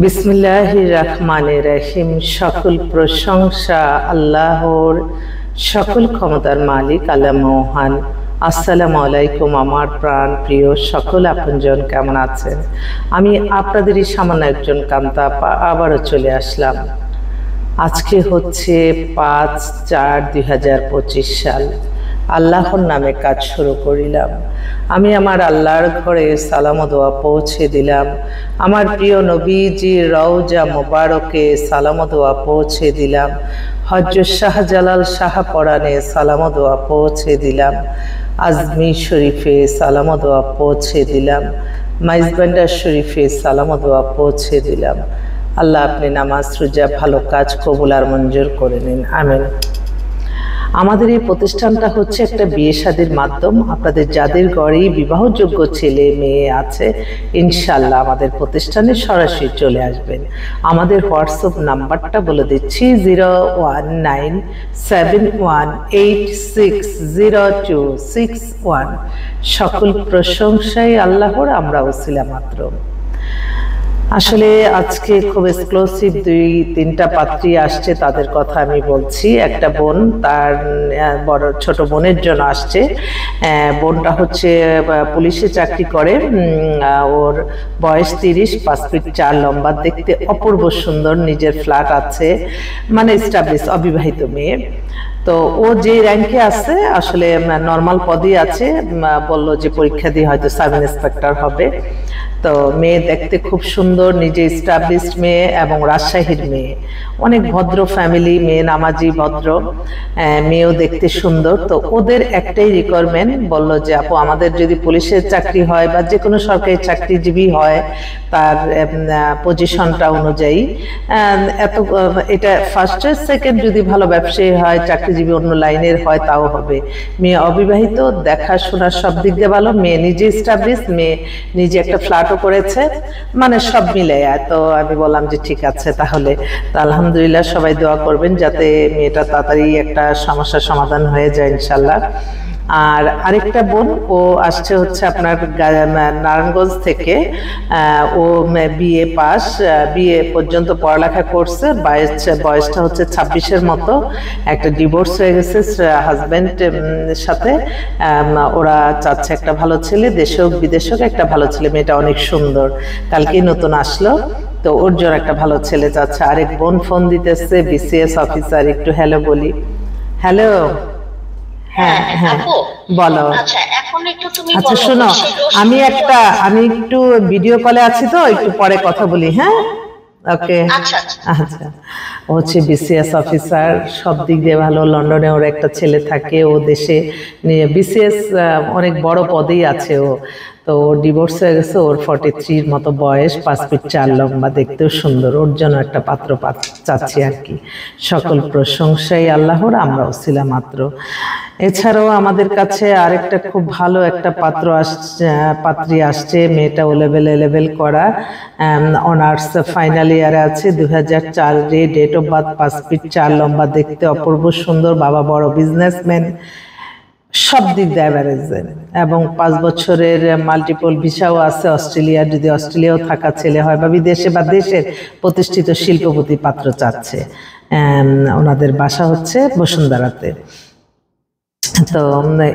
বিসমিল্লাহির রহমানির রহিম। সকল প্রশংসা আল্লাহর, সকল ক্ষমতার মালিক আল্লাহ মহান। আসসালামু আলাইকুম আমার প্রাণ প্রিয় সকল আপনজন, কেমন আছেন? আমি আপনাদেরই সামান্য একজন কান্তা আবারও চলে আসলাম। আজকে হচ্ছে 5/4/2025 সাল। আল্লাহর নামে কাজ শুরু করিলাম। আমি আমার আল্লাহর ঘরে সালাম ও দোয়া পৌঁছে দিলাম। আমার প্রিয় নবীজির রওজা মোবারকে সালাম ও দোয়া পৌঁছে দিলাম। হযরত শাহজালাল শাহপরানে সালাম ও দোয়া পৌঁছে দিলাম। আজমির শরীফে সালাম ও দোয়া পৌঁছে দিলাম। মাইজবান্ডার শরীফে সালাম ও দোয়া পৌঁছে দিলাম। আল্লাহ আপনি নামাজ রোজা ভালো কাজ কবুল আর মঞ্জুর করে নিন, আমিন। আমাদের এই প্রতিষ্ঠানটা হচ্ছে একটা বিয়ে শাদীর মাধ্যম। আপনাদের যাদের ঘরেই বিবাহযোগ্য ছেলে মেয়ে আছে, ইনশাল্লাহ আমাদের প্রতিষ্ঠানে সরাসরি চলে আসবেন। আমাদের হোয়াটসঅ্যাপ নাম্বারটা বলে দিচ্ছি, 019171860261। সকল প্রশংসাই আল্লাহর, আমরা ওসিলা মাত্র। আসলে আজকে খুব এক্সক্লুসিভ 2-3টা পাত্রী আসছে, তাদের কথা আমি বলছি। একটা বোন তার বড় ছোট বোনের জন্য আসছে। বোনটা হচ্ছে পুলিশে চাকরি করে, ওর বয়স 30, 5 ফিট 4 লম্বা, দেখতে অপূর্ব সুন্দর, নিজের ফ্ল্যাট আছে, মানে এস্টাবলিশ, অবিবাহিত মেয়ে। তো ও যে র্যাঙ্কে আছে, আসলে নর্মাল পদই আছে, বলল যে পরীক্ষা দিয়ে হয়তো সাব ইন্সপেক্টর হবে। তো মেয়ে দেখতে খুব সুন্দর, নিজে এস্টাবলিশড মেয়ে এবং রাজশাহীর মেয়ে, অনেক ভদ্র ফ্যামিলি মেয়ে, নামাজি ভদ্র মেয়েও দেখতে সুন্দর। তো ওদের একটাই রিকোয়ারমেন্ট, বলল যে আপু আমাদের যদি পুলিশের চাকরি হয় বা যে কোনো সরকারি চাকরিজীবী হয়, তার পজিশনটা অনুযায়ী এটা ফার্স্ট সেকেন্ড যদি ভালো ব্যবসায়ী হয়, চাকরিজীবী অন্য লাইনের হয়, তাও হবে। মেয়ে অবিবাহিত, দেখাশোনা সব দিক দিয়ে ভালো, মেয়ে নিজে এস্টাবলিশ, মেয়ে নিজে একটা ফ্ল্যাটও করেছে, মানে সব মিলে। তো আমি বললাম যে ঠিক আছে তাহলে। তো আলহামদুলিল্লাহ, সবাই দোয়া করবেন যাতে মেয়েটা তাড়াতাড়ি একটা সমস্যার সমাধান হয়ে যায় ইনশাল্লাহ। আর আরেকটা বোন, ও আসছে হচ্ছে আপনার নারায়ণগঞ্জ থেকে। ও বিএ পাস, বিএ পর্যন্ত পড়ালেখা করছে। বয়সটা হচ্ছে 26-এর মতো। একটা ডিভোর্স হয়ে গেছে হাজব্যান্ড সাথে। ওরা চাচ্ছে একটা ভালো ছেলে, দেশে হোক বিদেশে হোক একটা ভালো ছেলে। মেয়েটা অনেক সুন্দর, কালকেই নতুন আসলো, তো ওর জন্য একটা ভালো ছেলে চাচ্ছে। আরেক বোন ফোন দিতেছে, বিসিএস অফিসার, একটু হ্যালো বলি। হ্যালো, হ্যাঁ হ্যাঁ বলো। আচ্ছা শোনো, আমি একটু ভিডিও কলে আছি, তো একটু পরে কথা বলি, হ্যাঁ? ওকে, আচ্ছা। ও হচ্ছে বিসিএস অফিসার, সব দিক দিয়ে ভালো। লন্ডনে ওর একটা ছেলে থাকে, ও দেশে বিসিএস অনেক বড় পদেই আছে ও। তো ওর ডিভোর্স হয়ে গেছে, ওর 43-র মতো বয়স, 5 ফিট 4 লম্বা, দেখতেও সুন্দর। ওর জন্য একটা পাত্র চাচ্ছি আর কি। সকল প্রশংসাই আল্লাহর, আমরা ওসিলা মাত্র। এছাড়াও আমাদের কাছে আরেকটা খুব ভালো একটা পাত্রী আসছে। মেয়েটা ও লেভেল করা, অনার্স ফাইনাল ইয়ারে আছে, 2004-এ, ডেট অফ বার্থ, 5 ফিট 4 লম্বা, দেখতে অপূর্ব সুন্দর, বাবা বড় বিজনেসম্যান, সব দিক দিয়ে অ্যাভারেজ, এবং 5 বছরের মাল্টিপল ভিসাও আছে অস্ট্রেলিয়া, যদি অস্ট্রেলিয়াও থাকা ছেলে হয় বা বিদেশে বা দেশের প্রতিষ্ঠিত শিল্পপতি পাত্র চাচ্ছে। ওনাদের বাসা হচ্ছে বসুন্ধরাতে। তো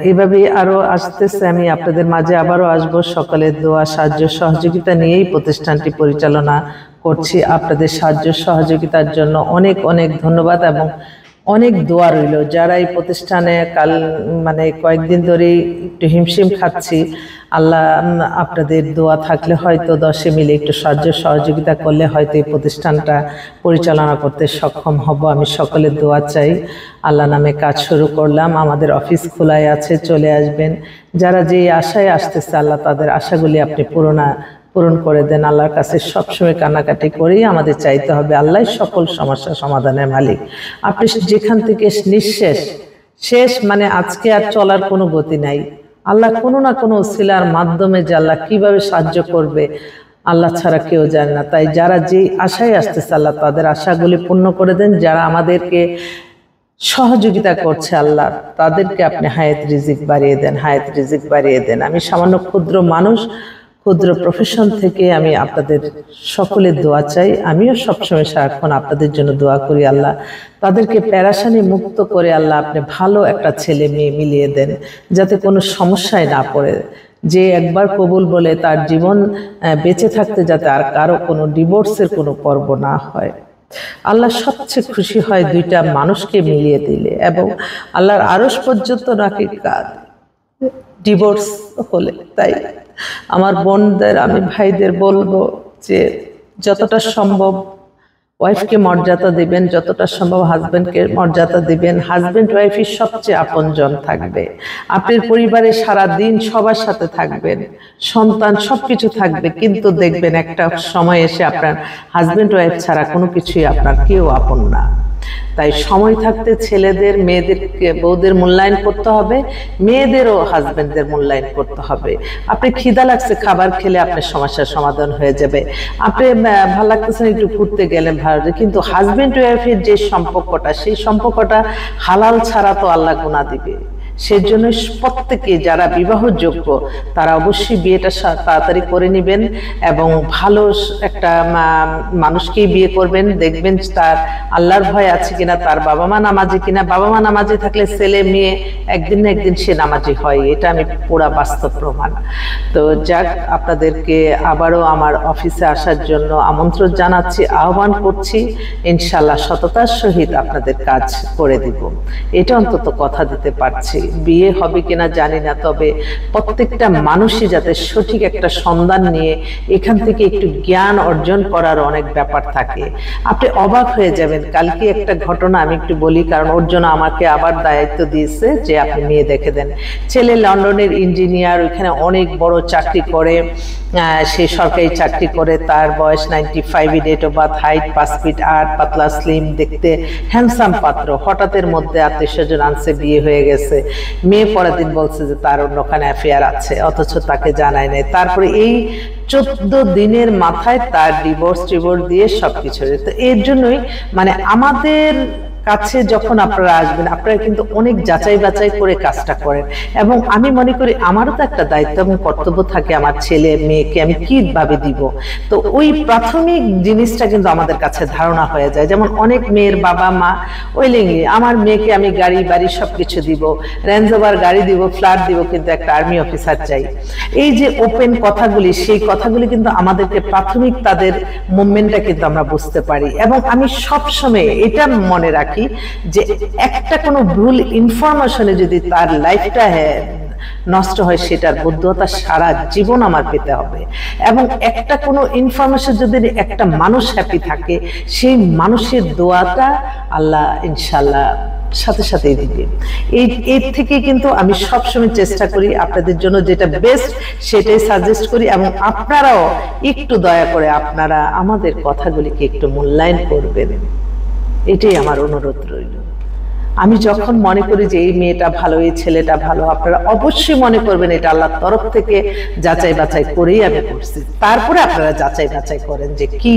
এইভাবেই আরো আসতেছে। আমি আপনাদের মাঝে আবারও আসবো। সকলের দোয়া সাহায্য সহযোগিতা নিয়েই প্রতিষ্ঠানটি পরিচালনা করছি। আপনাদের সাহায্য সহযোগিতার জন্য অনেক অনেক ধন্যবাদ এবং অনেক দোয়া রইল। যারা এই প্রতিষ্ঠানে কয়েকদিন ধরেই একটু হিমশিম খাচ্ছি, আল্লাহ আপনাদের দোয়া থাকলে হয়তো 10-এ মিলে একটু সাহায্য সহযোগিতা করলে হয়তো এই প্রতিষ্ঠানটা পরিচালনা করতে সক্ষম হব। আমি সকলের দোয়া চাই। আল্লাহ নামে কাজ শুরু করলাম। আমাদের অফিস খোলাই আছে, চলে আসবেন। যারা যে আশায় আসতেছে, আল্লাহ তাদের আশাগুলি আপনি পূরণ করে দেন। আল্লাহর কাছে সবসময় কান্নাকাটি করেই আমাদের চাইতে হবে। আল্লাহ সকল সমস্যা সমাধানের মালিক। আপনি যেখান থেকে নিঃশেষ শেষ, আজকে আর চলার কোনো গতি নাই, আল্লাহ কোনো না কোনো ওসিলার মাধ্যমে যে আল্লাহ কিভাবে সাহায্য করবে, আল্লাহ ছাড়া কেউ জানে না। তাই যারা যে আশায় আসতেছে, আল্লাহ তাদের আশাগুলি পূর্ণ করে দেন। যারা আমাদেরকে সহযোগিতা করছে, আল্লাহ তাদেরকে আপনি হায়াত রিজিক বাড়িয়ে দেন, হায়াত রিজিক বাড়িয়ে দেন। আমি সামান্য ক্ষুদ্র মানুষ, ক্ষুদ্র প্রফেশন থেকে আমি আপনাদের সকলের দোয়া চাই। আমিও সবসময় সারাক্ষণ আপনাদের জন্য দোয়া করি, আল্লাহ তাদেরকে প্যারাশানি মুক্ত করে আল্লাহ আপনি ভালো একটা ছেলে মেয়ে মিলিয়ে দেন, যাতে কোনো সমস্যায় না পড়ে, যে একবার কবুল বলে তার জীবন বেঁচে থাকতে যাতে আর কারো কোনো ডিভোর্সের কোনো পর্ব না হয়। আল্লাহ সবচেয়ে খুশি হয় দুইটা মানুষকে মিলিয়ে দিলে, এবং আল্লাহর আরশ পর্যন্ত নাকি ডিভোর্স হলে। তাই আমার বোনদের, আমি ভাইদের বলবো যে যতটা সম্ভব ওয়াইফকে মর্যাদা দিবেন, যতটা সম্ভব হাজবেন্ডকে মর্যাদা দিবেন। হাজবেন্ড ওয়াইফই সবচেয়ে আপনজন থাকবে। আপনার পরিবারে সারা দিন সবার সাথে থাকবেন, সন্তান সবকিছু থাকবে, কিন্তু দেখবেন একটা সময় এসে আপনার হাজবেন্ড ওয়াইফ ছাড়া কোনো কিছুই আপনার কেউ আপন না। তাই সময় থাকতে ছেলেদের, মেয়েদেরকে, বউদের মূল্যায়ন করতে হবে, মেয়েদেরও হাজবেন্ডদের মূল্যায়ন করতে হবে। আপনি খিদা লাগছে, খাবার খেলে আপনার সমস্যার সমাধান হয়ে যাবে। আপনি ভালো লাগতেছেন, একটু ঘুরতে গেলেন ভালো, কিন্তু হাজবেন্ড ওয়াইফের যে সম্পর্কটা, সেই সম্পর্কটা হালাল ছাড়া তো আল্লাহ গুনাহ দিবে। সেজন্য প্রত্যেকে যারা বিবাহযোগ্য তারা অবশ্যই বিয়েটা তাড়াতাড়ি করে নেবেন, এবং ভালো একটা মানুষকেই বিয়ে করবেন। দেখবেন তার আল্লাহর ভয় আছে কিনা, তার বাবা মা নামাজি কিনা। বাবা মা নামাজি থাকলে ছেলে মেয়ে একদিন না একদিন সে নামাজি হয়, এটা আমি পুরা বাস্তব প্রমাণ। তো যাক, আপনাদেরকে আবারও আমার অফিসে আসার জন্য আমন্ত্রণ জানাচ্ছি, আহ্বান করছি। ইনশাআল্লাহ সততার সহিত আপনাদের কাজ করে দিব, এটা অন্তত কথা দিতে পারছি। বিয়ে হবে কিনা জানি না, তবে প্রত্যেকটা মানুষই যাতে সঠিক একটা সন্ধান নিয়ে এখান থেকে একটু জ্ঞান অর্জন করার অনেক ব্যাপার থাকে। আপনি অবাক হয়ে যাবেন। কালকে একটা ঘটনা আমি একটু বলি, কারণ ওর জন্য আমাকে আবার দায়িত্ব দিয়েছে যে আপনি মেয়ে দেখে দেন। ছেলে লন্ডনের ইঞ্জিনিয়ার, ওইখানে অনেক বড় চাকরি করে, সে সরকারি চাকরি করে। তার বয়স 95, date of birth, height 5 feet 8, পাতলা স্লিম, দেখতে হ্যান্ডসাম পাত্র। হঠাৎের মধ্যে আত্মীয় স্বজন আনছে, বিয়ে হয়ে গেছে। মেয়ে পরের দিন বলছে যে তার অন্যখানে অ্যাফেয়ার আছে, অথচ তাকে জানায় নাই। তারপরে এই 14 দিনের মাথায় তার ডিভোর্স দিয়ে সবকিছু। তো এর জন্যই মানে আমাদের কাছে যখন আপনারা আসবেন, আপনারা কিন্তু অনেক যাচাই বাছাই করে কাজটা করেন, এবং আমি মনে করি আমারও তো একটা দায়িত্ব এবং কর্তব্য থাকে, আমার ছেলে মেয়েকে আমি কিভাবে দিব। তো ওই প্রাথমিক জিনিসটা কিন্তু আমাদের কাছে ধারণা হয়ে যায়। যেমন অনেক মেয়ের বাবা মা ওইলিংলি, আমার মেয়েকে আমি গাড়ি বাড়ি সবকিছু দিব, রেঞ্জ ওভার গাড়ি দিব, ফ্ল্যাট দিব, কিন্তু একটা আর্মি অফিসার চাই। এই যে ওপেন কথাগুলি, সেই কথাগুলি কিন্তু আমাদেরকে প্রাথমিক তাদের মুভমেন্টটা কিন্তু আমরা বুঝতে পারি। এবং আমি সবসময় এটা মনে রাখি যে একটা কোনো ভুল ইনফরমেশনে যদি তার লাইফটা নষ্ট হয়, সেটার বুদ্ধতা সারা জীবন আমার পেতে হবে। এবং একটা কোনো ইনফরমেশন যদি একটা মানুষ হ্যাপি থাকে, সেই মানুষের দোয়াটা আল্লাহ ইনশাআল্লাহ সাথে সাথেই দিবে। এর থেকে কিন্তু আমি সবসময় চেষ্টা করি আপনাদের জন্য যেটা বেস্ট সেটাই সাজেস্ট করি, এবং আপনারাও একটু দয়া করে আপনারা আমাদের কথাগুলিকে একটু মূল্যায়ন করবেন, এটাই আমার অনুরোধ রইল। আমি যখন মনে করি যে এই মেয়েটা ভালো, এই ছেলেটা ভালো, আপনারা অবশ্যই মনে করবেন এটা আল্লাহর তরফ থেকে যাচাই বাছাই করেই আমি করছি। তারপরে আপনারা যাচাই বাছাই করেন যে কি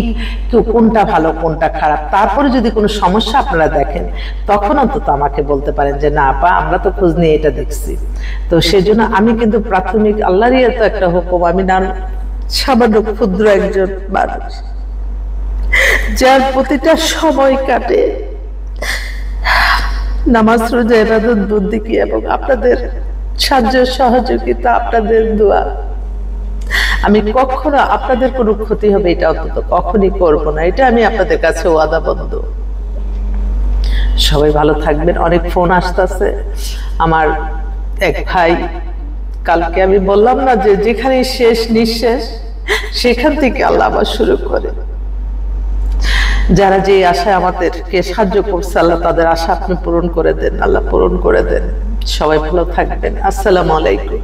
কোনটা ভালো কোনটা খারাপ। তারপরে যদি কোনো সমস্যা আপনারা দেখেন, তখন অন্তত আমাকে বলতে পারেন যে না আপা, আমরা তো খোঁজ নিয়ে এটা দেখছি। তো সেজন্য আমি কিন্তু প্রাথমিক, আল্লাহরই তো একটা হুকুম, আমি না সামান্য ক্ষুদ্র একজন মানুষ যার প্রতিটা সময় কাটে নামাজ, রোজা, ইবাদত, বন্দেগী এবং আপনাদের সাহায্য সহযোগিতা, আপনাদের দোয়া। আমি কখনো আপনাদের কোনো ক্ষতি হবে এটা অন্তত কখনই করবো না, এটা আমি আপনাদের কাছে ওয়াদাবদ্ধ। সবাই ভালো থাকবেন। অনেক ফোন আসতেছে। আমার এক ভাই, কালকে আমি বললাম না যে যেখানে শেষ নিঃশেষ সেখান থেকে আল্লাহ আবার শুরু করে। যারা যে আশায় আমাদেরকে সাহায্য করছে, আল্লাহ তাদের আশা আপনি পূরণ করে দেন, আল্লাহ পূরণ করে দেন। সবাই ভালো থাকবেন। আসসালামু আলাইকুম।